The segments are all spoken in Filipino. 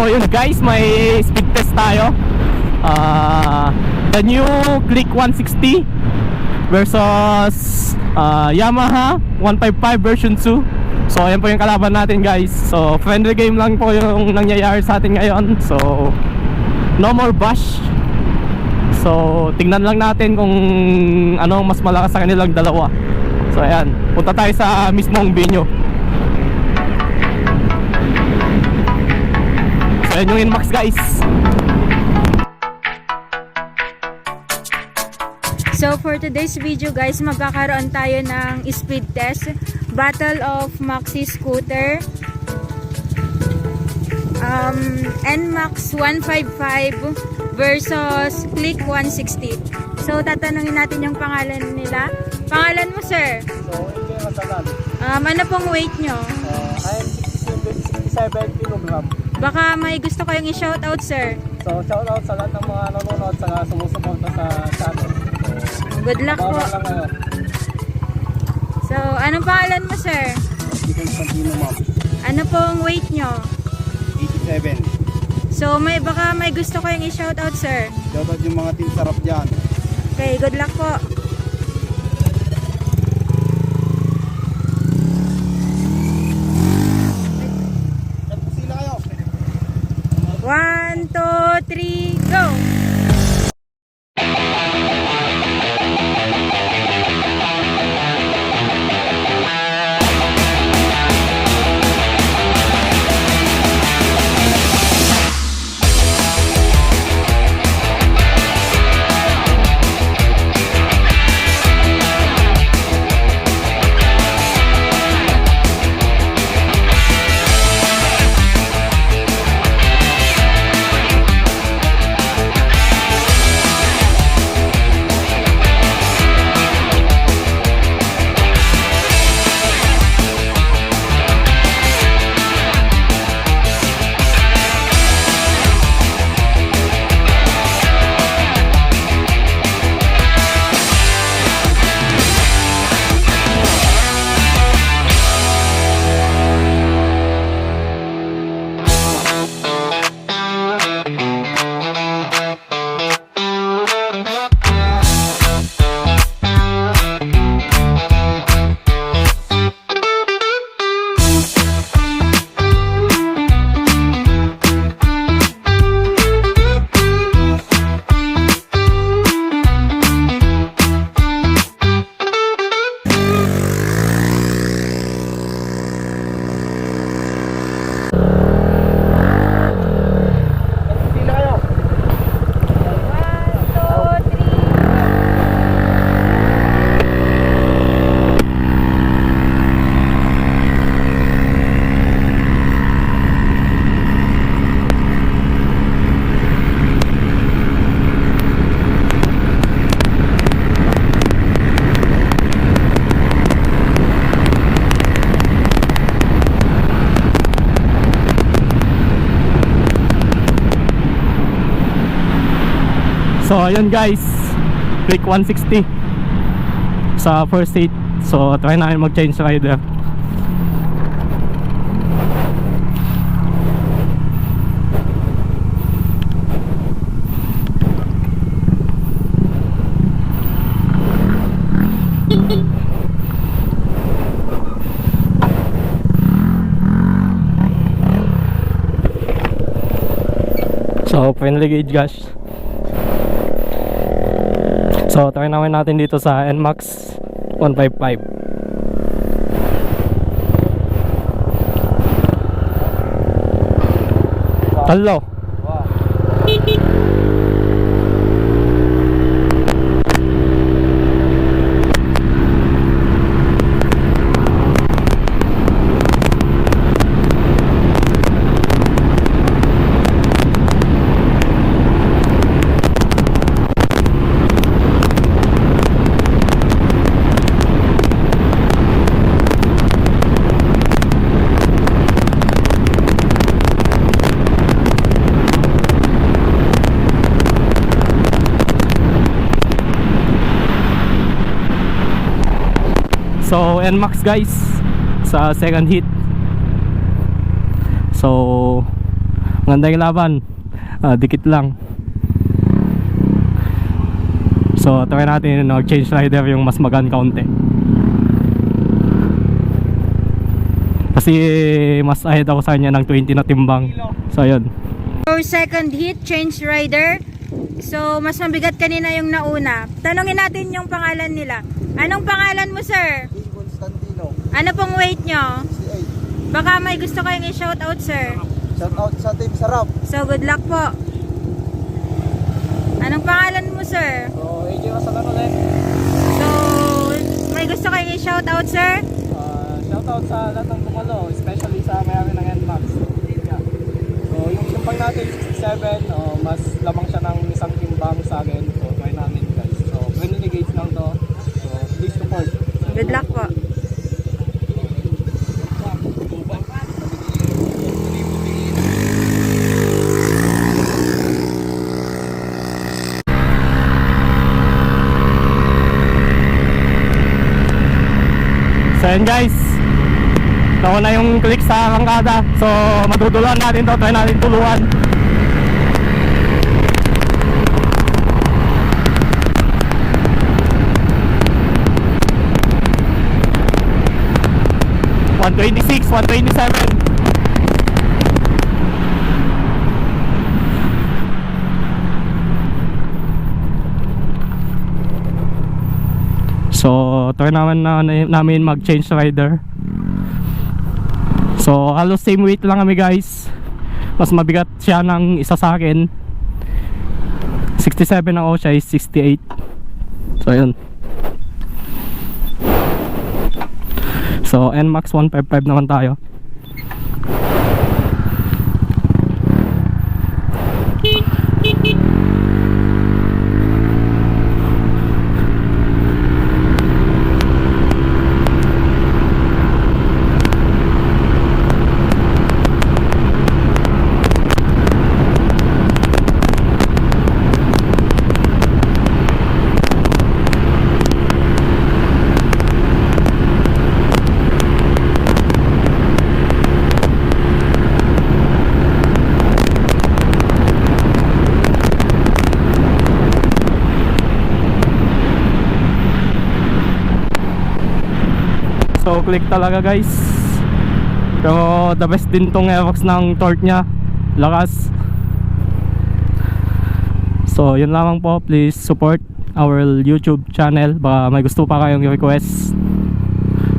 So yun guys, may speed test tayo. The new Click 160 versus Yamaha 155 version 2. So ayan po yung kalaban natin guys. So friendly game lang po yung nangyayari sa atin ngayon. So no more bash. So tingnan lang natin kung ano mas malakas sa kanilang dalawa. So ayan, punta tayo sa mismong venue. So ayan yung Inmax guys. So for today's video guys, magkakaroon tayo ng speed test, Battle of Maxi Scooter, NMAX 155 versus Click 160. So tatanungin natin yung pangalan nila. Pangalan mo sir? So, hindi yung masalan. Ano pong weight nyo? I am 67 kg. Baka may gusto kayong i-shoutout sir. So, shout out sa lahat ng mga nanonood sa sumusuporta sa channel. Good luck po. Lang ngayon. So, anong pangalan mo sir? Hindi ko Santino ma'am. Ano pong weight nyo? 87. So, baka may gusto kayong i-shoutout sir. Shout out yung mga team sarap dyan. Okay, good luck po. Sila kayo. 1, 2, 3, go! Sila kayo. 1, 2, 3. So ayun guys, Click 160 sa first seat. So try namin mag-change rider. So friendly gauge guys. So try namin natin dito sa NMAX 155. Hello. So NMAX guys sa second hit. So Maganda yung laban. Dikit lang. So try natin change rider yung mas magaan kaunti. Kasi mas ahead ako sa kanya ng 20 na timbang. So ayun. For second hit, change rider. So, mas mabigat kanina yung nauna. Tanungin natin yung pangalan nila. Anong pangalan mo, sir? Constantino, Ano pong weight nyo? 68. Baka may gusto kayong i-shoutout, sir. Shout out sa Team Sarap. So, good luck po. Anong pangalan mo, sir? So, AJ Masalan ulit. So, may gusto kayong i-shoutout, sir? Shout out sa lahat ng tumalo, especially sa may-ari ng NMAX. Yeah. So, yung timbang natin 67, mas lamang siya ng isang timbang sa akin. So, try namin guys. So, 20 gauge lang to. So, please support. Good luck po. So yun guys, nauna yung click sa langkada. So maduduluan natin to, try natin tuluan. $126, $127. So, try namin mag-change rider. So, halos same weight lang kami guys. Mas mabigat siya ng isa sa akin. 67 ang siya is 68. So, yun. So, NMAX 155 naman tayo. So click talaga guys. Pero the best din tong Aerox ng torque nya. Lakas. So yun lamang po. Please support our YouTube channel. Baka may gusto pa kayong request.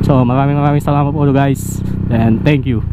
So maraming salamat po guys. And thank you.